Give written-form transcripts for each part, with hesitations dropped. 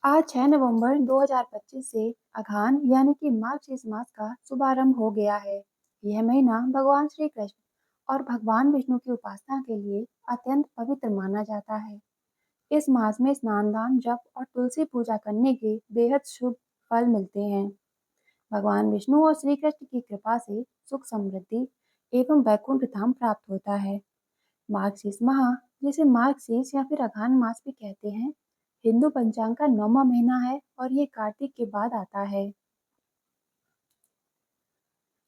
आज 6 नवंबर 2025 से अघान यानी कि मार्गशीर्ष मास का शुभारंभ हो गया है। यह महीना भगवान श्री कृष्ण और भगवान विष्णु की उपासना के लिए अत्यंत पवित्र माना जाता है। इस मास में स्नान दान जप और तुलसी पूजा करने के बेहद शुभ फल मिलते हैं। भगवान विष्णु और श्री कृष्ण की कृपा से सुख समृद्धि एवं वैकुंठ धाम प्राप्त होता है। मार्गशीर्ष माह, जिसे मार्गशीर्ष या फिर अघान मास भी कहते हैं, हिंदू पंचांग का 9वां महीना है और ये कार्तिक के बाद आता है।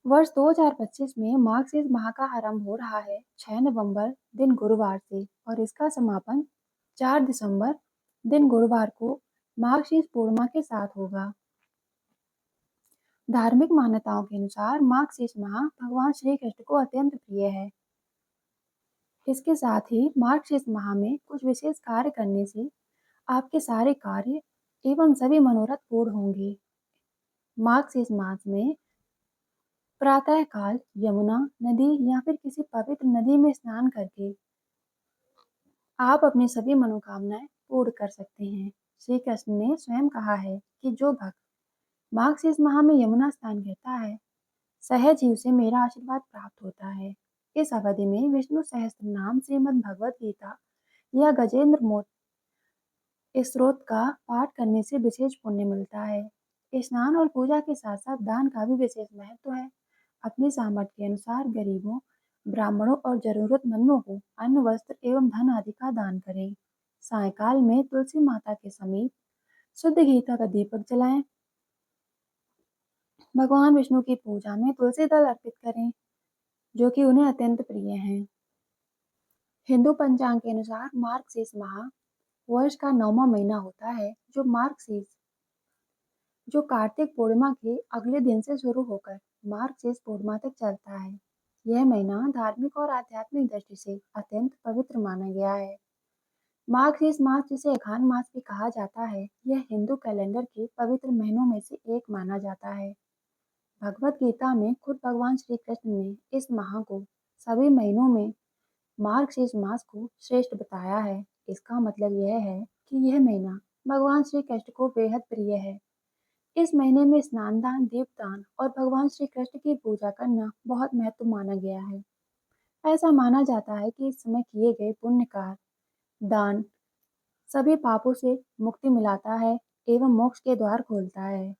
वर्ष 2025 में मार्गशीर्ष माह का आरंभ हो रहा है 6 नवंबर दिन गुरुवार से और इसका समापन 4 दिसंबर दिन गुरुवार को मार्गशीर्ष पूर्णिमा के साथ होगा। धार्मिक मान्यताओं के अनुसार मार्गशीर्ष माह भगवान श्री कृष्ण को अत्यंत प्रिय है। इसके साथ ही मार्गशीर्ष माह में कुछ विशेष कार्य करने से आपके सारे कार्य एवं सभी मनोरथ पूर्ण होंगे। मार्गशीर्ष मास में प्रातः काल यमुना नदी या फिर किसी पवित्र नदी में स्नान करके आप अपनी सभी मनोकामनाएं पूर्ण कर सकते हैं। श्री कृष्ण ने स्वयं कहा है कि जो भक्त मार्गशीर्ष माह में यमुना स्नान करता है, सहज ही उसे मेरा आशीर्वाद प्राप्त होता है। इस अवधि में विष्णु सहस्त्र नाम, श्रीमद् भगवत गीता या गजेंद्र मोक्ष इस स्रोत का पाठ करने से विशेष पुण्य मिलता है। स्नान और पूजा के साथ साथ दान का भी विशेष महत्व है। अपनी सामर्थ्य के अनुसार गरीबों, ब्राह्मणों और जरूरतमंदों को अन्न, वस्त्र एवं धन आदि का दान करें। सायंकाल में तुलसी माता के समीप शुद्ध गीता का दीपक जलाएं। भगवान विष्णु की पूजा में तुलसी दल अर्पित करें, जो कि उन्हें अत्यंत प्रिय हैं। हिंदू पंचांग के अनुसार मार्गशीर्ष माह वर्ष का 9वां महीना होता है, जो कार्तिक पूर्णिमा के अगले दिन से शुरू होकर मार्गशीर्ष पूर्णिमा तक चलता है। यह महीना धार्मिक और आध्यात्मिक दृष्टि से अत्यंत पवित्र माना गया है। मार्गशीर्ष मास, जिसे अघान मास भी कहा जाता है, यह हिंदू कैलेंडर के पवित्र महीनों में से एक माना जाता है। भगवत गीता में खुद भगवान श्री कृष्ण ने इस माह को सभी महीनों में मार्गशीर्ष मास को श्रेष्ठ बताया है। इसका मतलब यह है कि यह महीना भगवान श्री कृष्ण को बेहद प्रिय है। इस महीने में स्नान दान, दीपदान और भगवान श्री कृष्ण की पूजा करना बहुत महत्व माना गया है। ऐसा माना जाता है कि इस समय किए गए पुण्य कार्य, दान सभी पापों से मुक्ति मिलाता है एवं मोक्ष के द्वार खोलता है।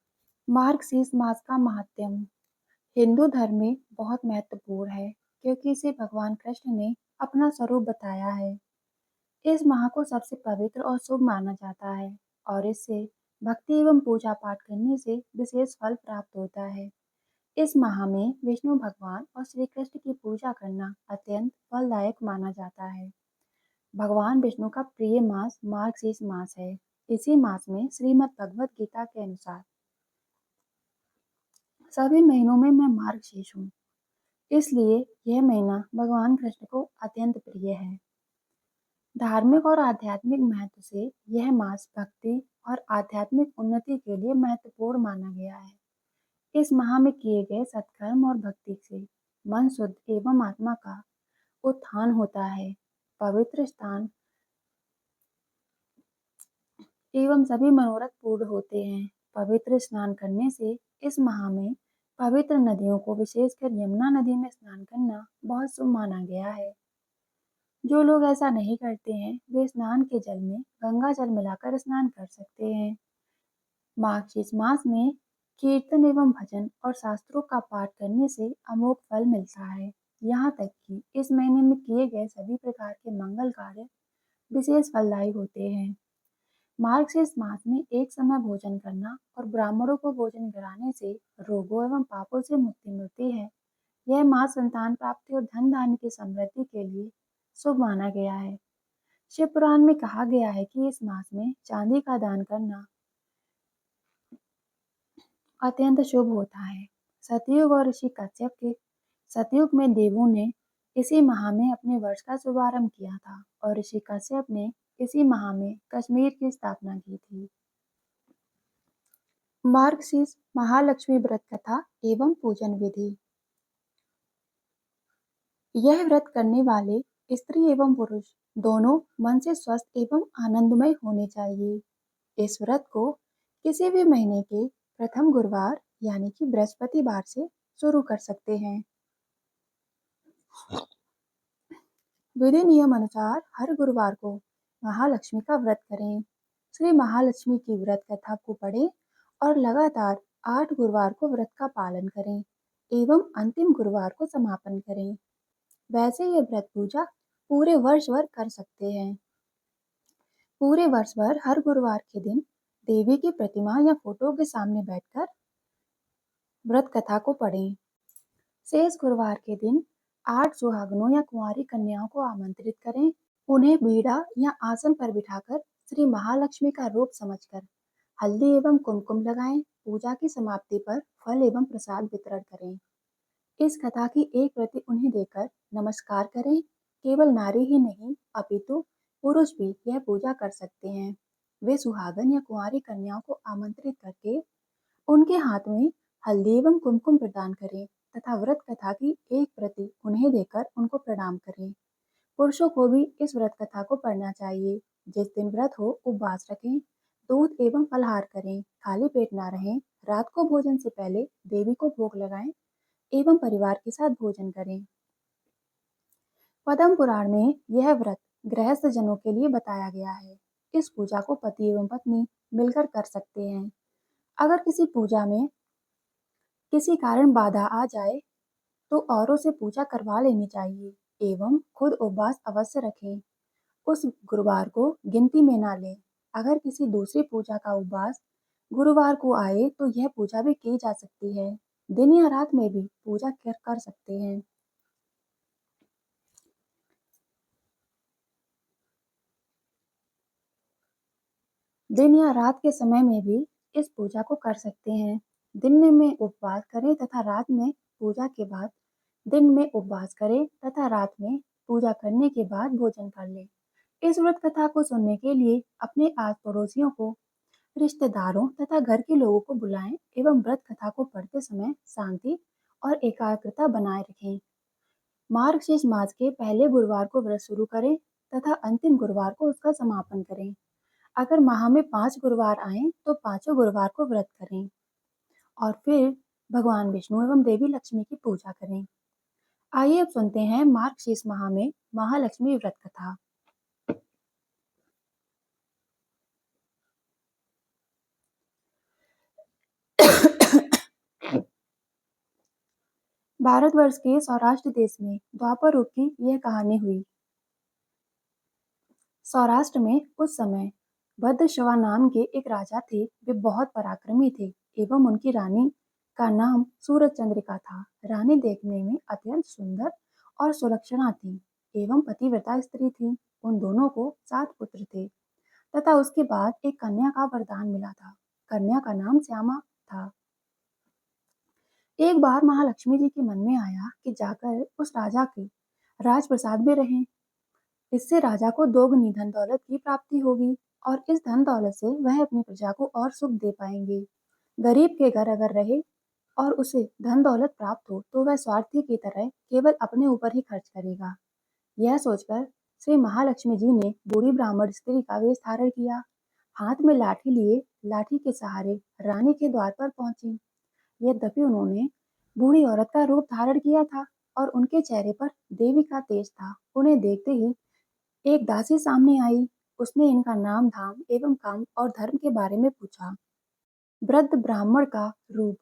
मार्गशीर्ष मास का महात्म्य हिंदू धर्म में बहुत महत्वपूर्ण है, क्योंकि इसे भगवान कृष्ण ने अपना स्वरूप बताया है। इस माह को सबसे पवित्र और शुभ माना जाता है और इससे भक्ति एवं पूजा पाठ करने से विशेष फल प्राप्त होता है। इस माह में विष्णु भगवान और श्री कृष्ण की पूजा करना अत्यंत फलदायक माना जाता है। भगवान विष्णु का प्रिय मास मार्गशीर्ष मास है। इसी मास में श्रीमद् भगवत गीता के अनुसार सभी महीनों में मैं मार्गशीर्ष हूँ, इसलिए यह महीना भगवान कृष्ण को अत्यंत प्रिय है। धार्मिक और आध्यात्मिक महत्व से यह मास भक्ति और आध्यात्मिक उन्नति के लिए महत्वपूर्ण माना गया है। इस माह में किए गए सत्कर्म और भक्ति से मन शुद्ध एवं आत्मा का उत्थान होता है। पवित्र स्थान एवं सभी मनोरथ पूर्ण होते हैं। पवित्र स्नान करने से इस माह में पवित्र नदियों को, विशेषकर यमुना नदी में स्नान करना बहुत शुभ माना गया है। जो लोग ऐसा नहीं करते हैं, वे स्नान के जल में गंगा जल मिलाकर स्नान कर सकते हैं। मार्गशीर्ष मास में कीर्तन एवं भजन और शास्त्रों का पाठ करने से अमोघ फल मिलता है। यहाँ तक कि इस महीने में किए गए सभी प्रकार के मंगल कार्य विशेष फलदायी होते हैं। मार्गशीर्ष मास में एक समय भोजन करना और ब्राह्मणों को भोजन कराने से रोगों एवं पापों से मुक्ति मिलती है। यह मास संतान प्राप्ति और धन धान्य की समृद्धि के लिए शुभ माना गया है। शिव पुराण में कहा गया है कि इस मास में चांदी का दान करना अत्यंत शुभ होता है। सतयुग और ऋषि कश्यप के सतयुग में देवों ने इसी माह में अपने वर्ष का शुभारंभ किया था और ऋषि कश्यप ने इसी माह में कश्मीर की स्थापना की थी। मार्गशीर्ष महालक्ष्मी व्रत कथा एवं पूजन विधि। यह व्रत करने वाले स्त्री एवं पुरुष दोनों मन से स्वस्थ एवं आनंदमय होने चाहिए। इस व्रत को किसी भी महीने के प्रथम गुरुवार यानी कि बृहस्पतिवार से शुरू कर सकते हैं। विधि नियम अनुसार हर गुरुवार को महालक्ष्मी का व्रत करें। श्री महालक्ष्मी की व्रत कथा को पढ़ें और लगातार 8 गुरुवार को व्रत का पालन करें एवं अंतिम गुरुवार को समापन करें। वैसे ये व्रत पूजा पूरे वर्ष भर कर सकते हैं। पूरे वर्ष भर हर गुरुवार के दिन देवी की प्रतिमा या फोटो के सामने बैठकर व्रत कथा को पढ़ें। शेष गुरुवार के दिन 8 सुहागनों या कुंवारी कन्याओं को आमंत्रित करें। उन्हें बीड़ा या आसन पर बिठाकर श्री महालक्ष्मी का रूप समझकर हल्दी एवं कुमकुम लगाएं। पूजा की समाप्ति पर फल एवं प्रसाद वितरण करें। इस कथा की एक प्रति उन्हें देकर नमस्कार करें। केवल नारी ही नहीं अपितु पुरुष भी यह पूजा कर सकते हैं। वे सुहागन या कुंवारी कन्याओं को आमंत्रित करके उनके हाथ में हल्दी एवं कुमकुम प्रदान करें तथा व्रत कथा की एक प्रति उन्हें देकर उनको प्रणाम करें। पुरुषों को भी इस व्रत कथा को पढ़ना चाहिए। जिस दिन व्रत हो उपवास रखें, दूध एवं फलाहार करें, खाली पेट ना रहें, रात को भोजन से पहले देवी को भोग लगाएं एवं परिवार के साथ भोजन करें। पद्म पुराण में यह व्रत गृहस्थ जनों के लिए बताया गया है। इस पूजा को पति एवं पत्नी मिलकर कर सकते हैं। अगर किसी पूजा में किसी कारण बाधा आ जाए तो औरों से पूजा करवा लेनी चाहिए एवं खुद उपवास अवश्य रखें। उस गुरुवार को गिनती में ना लें। अगर किसी दूसरी पूजा का उपवास गुरुवार को आए तो यह पूजा भी की जा सकती है। दिन या रात में भी पूजा कर सकते हैं। दिन या रात के समय में भी इस पूजा को कर सकते हैं। दिन में उपवास करें तथा रात में पूजा के बाद दिन में उपवास करें तथा रात में पूजा करने के बाद भोजन कर लें। इस व्रत कथा को सुनने के लिए अपने आस पड़ोसियों को, रिश्तेदारों तथा घर के लोगों को बुलाएं एवं व्रत कथा को पढ़ते समय शांति और एकाग्रता बनाए रखें। मार्गशीर्ष मास के पहले गुरुवार को व्रत शुरू करें तथा अंतिम गुरुवार को उसका समापन करें। अगर माह में 5 गुरुवार आए तो पांचों गुरुवार को व्रत करें और फिर भगवान विष्णु एवं देवी लक्ष्मी की पूजा करें। आइए अब सुनते हैं मार्गशीर्ष माह में महालक्ष्मी व्रत कथा। भारतवर्ष के सौराष्ट्र देश में द्वापर युग की यह कहानी हुई। सौराष्ट्र में उस समय भद्रश्रवा नाम के एक राजा थे। वे बहुत पराक्रमी थे एवं उनकी रानी का नाम सूरज चंद्रिका था। रानी देखने में अत्यंत सुंदर और सुलक्षणा थी एवं पतिव्रता स्त्री थी। उन दोनों को 7 पुत्र थे तथा उसके बाद एक कन्या का वरदान मिला था। कन्या का नाम श्यामा था। एक बार महालक्ष्मी जी के मन में आया कि जाकर उस राजा के राजप्रसाद में रहें। इससे राजा को दोगुनी धन दौलत की प्राप्ति होगी और इस धन दौलत से वह अपनी प्रजा को और सुख दे पाएंगे। गरीब के घर अगर रहे और उसे धन दौलत प्राप्त हो तो वह स्वार्थी की तरह केवल अपने ऊपर ही खर्च करेगा। यह सोचकर श्री महालक्ष्मी जी ने बूढ़ी ब्राह्मण स्त्री का वेश धारण किया। हाथ में लाठी लिए लाठी के सहारे रानी के द्वार पर पहुंची। यद्यपि उन्होंने बूढ़ी औरत का रूप धारण किया था और उनके चेहरे पर देवी का तेज था। उन्हें देखते ही एक दासी सामने आई। उसने इनका नाम धाम एवं काम और धर्म के बारे में पूछा। वृद्ध ब्राह्मण का रूप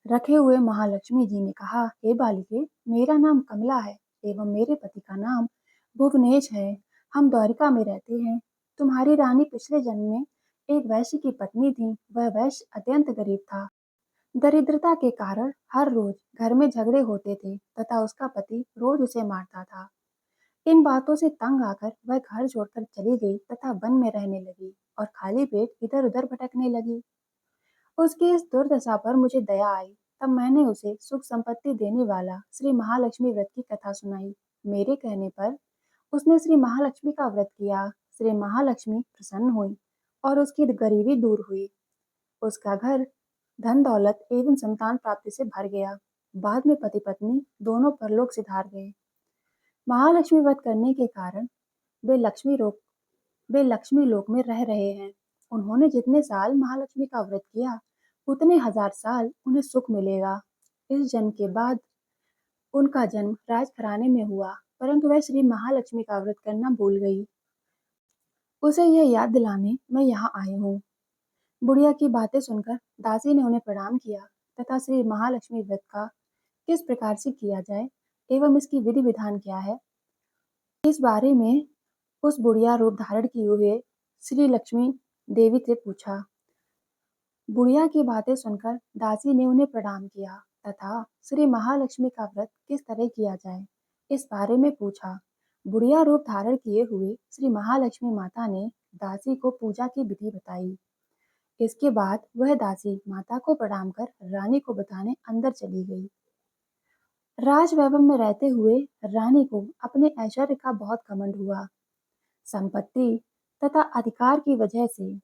रखे हुए महालक्ष्मी जी ने कहा, हे बालिके, मेरा नाम कमला है एवं मेरे पति का नाम भुवनेश है। हम द्वारिका में रहते हैं। तुम्हारी रानी पिछले जन्म में एक वैश्य की पत्नी थी। वह वैश्य अत्यंत गरीब था। दरिद्रता के कारण हर रोज घर में झगड़े होते थे तथा उसका पति रोज उसे मारता था। इन बातों से तंग आकर वह घर छोड़कर चली गई तथा वन में रहने लगी और खाली पेट इधर उधर भटकने लगी। उसकी इस दुर्दशा पर मुझे दया आई। तब मैंने उसे सुख संपत्ति देने वाला श्री महालक्ष्मी व्रत की कथा सुनाई। मेरे कहने पर उसने श्री महालक्ष्मी का व्रत किया। श्री महालक्ष्मी प्रसन्न हुई और उसकी गरीबी दूर हुई। उसका घर धन दौलत एवं संतान प्राप्ति से भर गया। बाद में पति पत्नी दोनों परलोक सिधार गए। महालक्ष्मी व्रत करने के कारण वे लक्ष्मी लोक में रह रहे हैं। उन्होंने जितने साल महालक्ष्मी का व्रत किया, उतने 1000 साल उन्हें सुख मिलेगा। इस जन्म के बाद उनका जन्म राजघराने में हुआ, परंतु वह श्री महालक्ष्मी का व्रत करना भूल गई। उसे यह याद दिलाने मैं यहाँ आई हूँ। बुढ़िया की बातें सुनकर दासी ने उन्हें प्रणाम किया तथा श्री महालक्ष्मी व्रत का किस प्रकार से किया जाए एवं इसकी विधि विधान क्या है, इस बारे में उस बुढ़िया रूप धारण किए हुए श्री लक्ष्मी देवी से पूछा। बुढ़िया की बातें सुनकर दासी ने उन्हें प्रणाम किया तथा श्री महालक्ष्मी का व्रत किस तरह किया जाए, इस बारे में पूछा। बुढ़िया रूप धारण किए हुए श्री महालक्ष्मी माता ने दासी को पूजा की विधि बताई। इसके बाद वह दासी माता को प्रणाम कर रानी को बताने अंदर चली गई। राज वैभव में रहते हुए रानी को अपने ऐश्वर्य का बहुत घमंड हुआ। संपत्ति तथा अधिकार की वजह से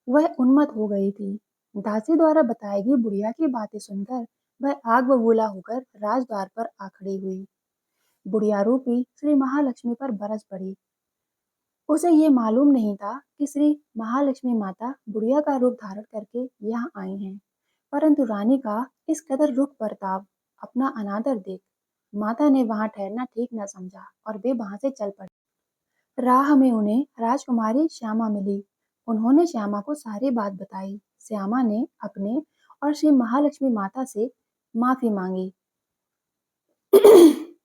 वह उन्मत्त हो गई थी। दासी द्वारा बताई गई बुढ़िया की बातें सुनकर वह आग बबूला होकर राजद्वार पर आ खड़ी हुई। बुढ़िया रूपी श्री महालक्ष्मी पर बरस पड़ी। उसे ये मालूम नहीं था कि श्री महालक्ष्मी माता बुढ़िया का रूप धारण करके यहाँ आई हैं, परंतु रानी का इस कदर रुख बर्ताव, अपना अनादर देख माता ने वहां ठहरना ठीक न समझा और वे वहां से चल पड़े। राह में उन्हें राजकुमारी श्यामा मिली। उन्होंने श्यामा को सारी बात बताई। श्यामा ने अपने और श्री महालक्ष्मी माता से माफी मांगी।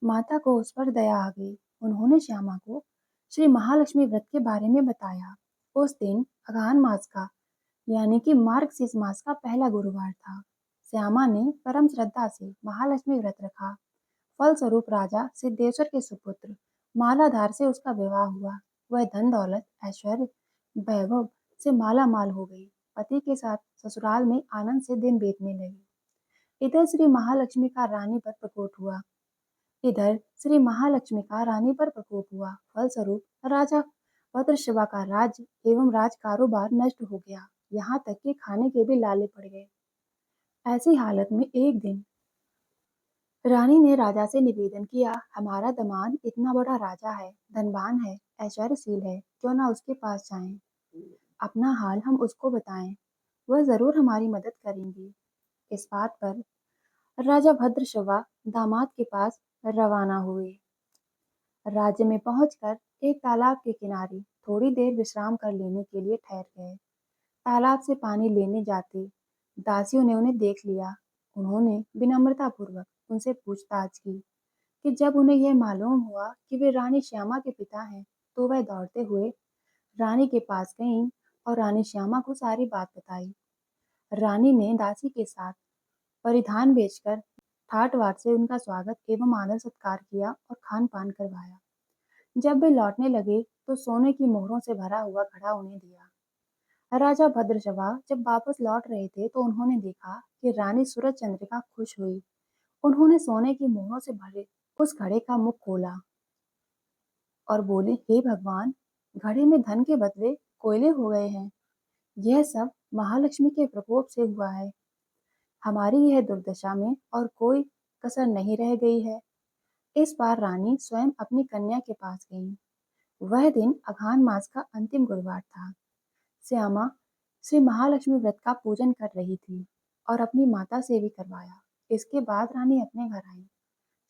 माता को उस पर दया आ गई। उन्होंने श्यामा को श्री महालक्ष्मी व्रत के बारे में बताया। उस दिन अघान मास का यानी कि मार्गशीर्ष मास का पहला गुरुवार था। श्यामा ने परम श्रद्धा से महालक्ष्मी व्रत रखा। फलस्वरूप राजा सिद्धेश्वर के सुपुत्र मालाधार से उसका विवाह हुआ। वह धन दौलत ऐश्वर्य वैभव से माला माल हो गई। पति के साथ ससुराल में आनंद से दिन बीतने लगे। इधर श्री महालक्ष्मी का रानी पर प्रकोप हुआ। फलस्वरूप राजा भद्रशिवा का राज्य एवं राज कारोबार नष्ट हो गया। यहाँ तक कि खाने के भी लाले पड़ गए। ऐसी हालत में एक दिन रानी ने राजा से निवेदन किया, हमारा दामाद इतना बड़ा राजा है, धनवान है, ऐश्वर्यशील है, क्यों ना उसके पास जाएं, अपना हाल हम उसको बताएं, वह जरूर हमारी मदद करेंगी। इस बात पर राजा भद्रशिवा दामाद के पास रवाना हुए। राज्य में पहुंचकर एक तालाब के किनारे थोड़ी देर विश्राम कर लेने के लिए ठहर गए। तालाब से पानी लेने जाते दासियों ने उन्हें देख लिया। उन्होंने विनम्रता पूर्वक उनसे पूछताछ की कि जब उन्हें यह मालूम हुआ कि वे रानी श्यामा के पिता हैं, तो वह दौड़ते हुए रानी के पास गईं और रानी श्यामा को सारी बात बताई। रानी ने दासी के साथ परिधान बेचकर ठाट बाट से उनका स्वागत एवं आदर सत्कार किया और खान पान करवाया। जब वे लौटने लगे तो सोने की मोहरों से भरा हुआ घड़ा उन्हें दिया। राजा भद्रशिवा जब वापस लौट रहे थे तो उन्होंने देखा कि रानी सूरज चंद्रिका खुश हुई। उन्होंने सोने की मोहरों से भरे उस घड़े का मुख खोला और बोले, हे भगवान, घड़े में धन के बदले कोयले हो गए हैं। यह सब महालक्ष्मी के प्रकोप से हुआ है। हमारी यह दुर्दशा में और कोई कसर नहीं रह गई है। इस बार रानी स्वयं अपनी कन्या के पास गई। वह दिन अघान मास का अंतिम गुरुवार था। श्यामा श्री महालक्ष्मी व्रत का पूजन कर रही थी और अपनी माता से भी करवाया। इसके बाद रानी अपने घर आई।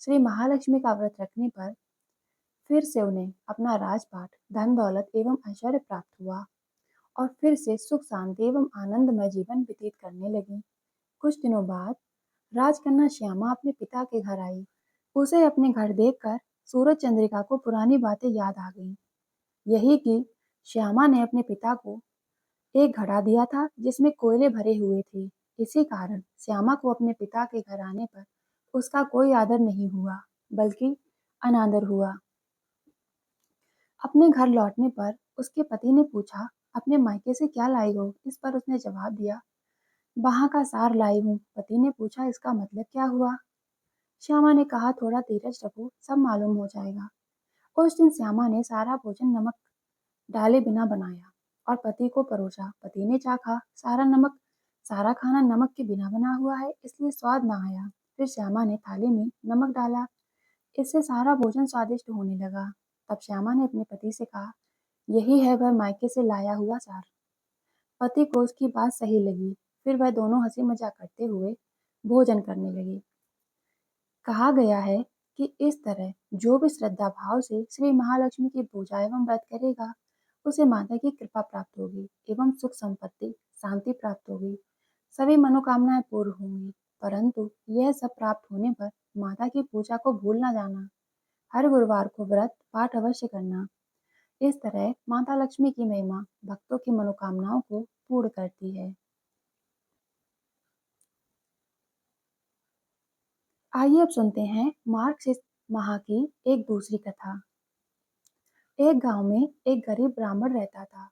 श्री महालक्ष्मी का व्रत रखने पर फिर से उन्हें अपना राजपाट, धन दौलत एवं ऐश्वर्य प्राप्त हुआ और फिर से सुख शांति एवं आनंदमय जीवन व्यतीत करने लगी। कुछ दिनों बाद राजकन्या श्यामा अपने पिता के घर आई। उसे अपने घर देखकर सूरज चंद्रिका को पुरानी बातें याद आ गईं। यही कि श्यामा ने अपने पिता को एक घड़ा दिया था जिसमें कोयले भरे हुए थे। इसी कारण श्यामा को अपने पिता के घर आने पर उसका कोई आदर नहीं हुआ, बल्कि अनादर हुआ। अपने घर लौटने पर उसके पति ने पूछा, अपने मायके से क्या लाई हो? इस पर उसने जवाब दिया, वहां का सार लाई हूँ। पति ने पूछा, इसका मतलब क्या हुआ? श्यामा ने कहा, थोड़ा धीरज रखो, सब मालूम हो जाएगा। उस दिन श्यामा ने सारा भोजन नमक डाले बिना बनाया और पति को परोसा। पति ने चाखा, सारा खाना नमक के बिना बना हुआ है, इसलिए स्वाद ना आया। फिर श्यामा ने थाली में नमक डाला, इससे सारा भोजन स्वादिष्ट होने लगा। तब श्यामा ने अपने पति से कहा, यही है वह मायके से लाया हुआ सार। पति को उसकी बात सही लगी। फिर वह दोनों हंसी मजाक करते हुए भोजन करने लगे। कहा गया है कि इस तरह जो भी श्रद्धा भाव से श्री महालक्ष्मी की पूजा एवं व्रत करेगा, उसे माता की कृपा प्राप्त होगी एवं सुख संपत्ति शांति प्राप्त होगी। सभी मनोकामनाएं पूर्ण होंगी। परंतु यह सब प्राप्त होने पर माता की पूजा को भूल ना जाना। हर गुरुवार को व्रत पाठ अवश्य करना। इस तरह माता लक्ष्मी की महिमा भक्तों की मनोकामनाओं को पूर्ण करती है। आइए अब सुनते हैं मार्क्सिस्ट माह की एक दूसरी कथा। एक गांव में एक गरीब ब्राह्मण रहता था।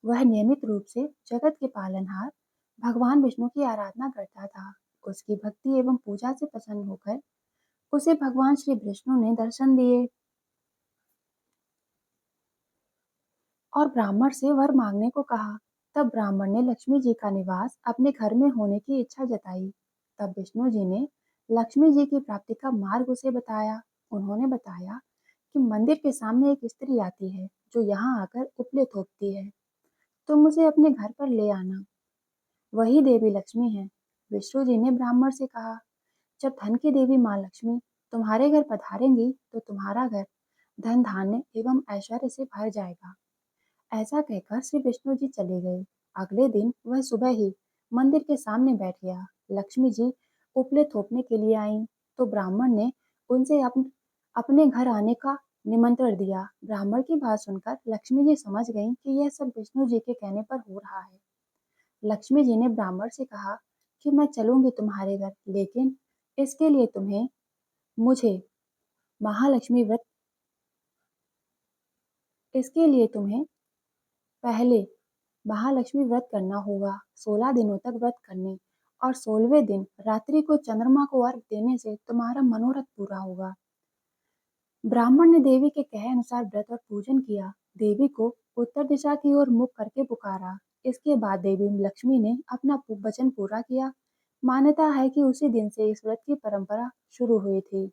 वह नियमित रूप से जगत के पालनहार भगवान विष्णु की आराधना करता था। उसकी भक्ति एवं पूजा से प्रसन्न होकर उसे भगवान श्री विष्णु ने दर्शन दिए और ब्राह्मण से वर मांगने को कहा। तब ब्राह्मण ने लक्ष्मी जी का निवास अपने घर में होने की इच्छा जताई। तब विष्णु जी ने लक्ष्मी जी की प्राप्ति का मार्ग उसे बताया। उन्होंने बताया कि मंदिर के सामने एक स्त्री आती है जो यहाँ आकर उपले थोपती है। तुम उसे अपने घर पर ले आना। वही देवी लक्ष्मी है। विष्णु जी ने ब्राह्मण से कहा, जब धन की देवी माँ लक्ष्मी तुम्हारे घर पधारेंगी तो तुम्हारा घर धन धान्य एवं ऐश्वर्य से भर जाएगा। ऐसा कहकर श्री विष्णु जी चले गए। अगले दिन वह सुबह ही मंदिर के सामने बैठ गया। लक्ष्मी जी उपले थोपने के लिए आईं तो ब्राह्मण ने उनसे अपने घर आने का निमंत्रण दिया। ब्राह्मण की बात सुनकर लक्ष्मी जी समझ गईं कि यह सब विष्णु जी के कहने पर हो रहा है। लक्ष्मी जी ने ब्राह्मण से कहा कि मैं चलूंगी तुम्हारे घर, लेकिन इसके लिए तुम्हें मुझे महालक्ष्मी व्रत इसके लिए तुम्हें पहले महालक्ष्मी व्रत करना होगा। 16 दिनों तक व्रत करने और 16वें दिन रात्रि को चंद्रमा को अर्घ देने से तुम्हारा मनोरथ पूरा होगा। ब्राह्मण ने देवी के कहे अनुसार व्रत और पूजन किया। देवी को उत्तर दिशा की ओर मुख करके पुकारा। इसके बाद देवी लक्ष्मी ने अपना वचन पूरा किया। मान्यता है कि उसी दिन से इस व्रत की परंपरा शुरू हुई थी।